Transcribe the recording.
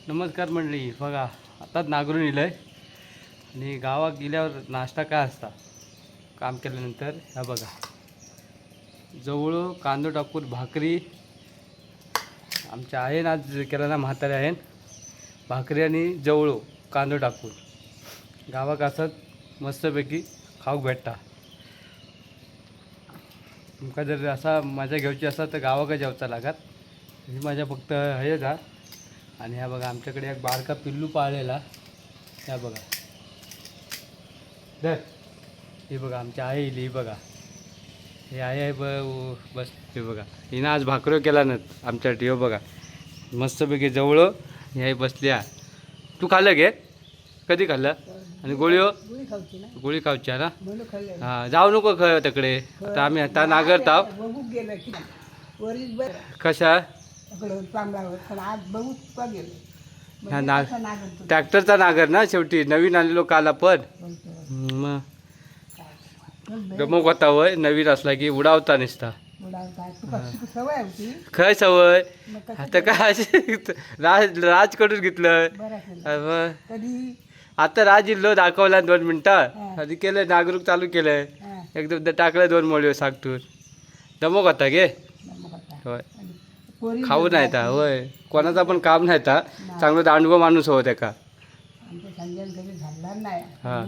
नमस्कार मंडळी. बघा आताच नागरून येलं आहे आणि गावात गेल्यावर नाश्ता काय असता काम केल्यानंतर ह्या बघा जवळ कांदो टाकून भाकरी आमच्या आहे ना, आज केला ना म्हातारे आहे भाकरी आणि जवळ कांदो टाकून गावात असत मस्तपैकी खाऊक भेटता. तुमका जर असा मजा घ्यायची असा तर गावाकडे जेवचा लागत. ही मजा फक्त आहे का. आणि ह्या बघा आमच्याकडे एक बारका पिल्लू पाळलेला. ह्या बघा दर हे बघा आमच्या आई येईल. ही बघा हे आहे बस हे बघा हिनं आज भाकरी केला ना आमच्यासाठी. हो बघा मस्तपैकी जवळ हे बसल्या. तू खाल्लं घे कधी खाल्लं आणि गोळी हो गोळी खाऊची ना. हां जाऊ नको तिकडे आता आम्ही आता नागरताव कशा हा ट्रॅक्टरचा नागर ना शेवटी नवीन आलेलो काल आपण मग गमक होता वय नवीन असला की उडावता निसता खय सवय आता काय राजकडून घेतलं आता राज इल्लो दाखवला 2 मिनटं आधी केलं नागरूक चालू केलंय एकदम टाकलं 2 मोळी सागटून दमक होता गे होय खाऊ नाही था होय कोणाचा पण काम नाही था चांगलं दांडगो माणूस हो त्या का हां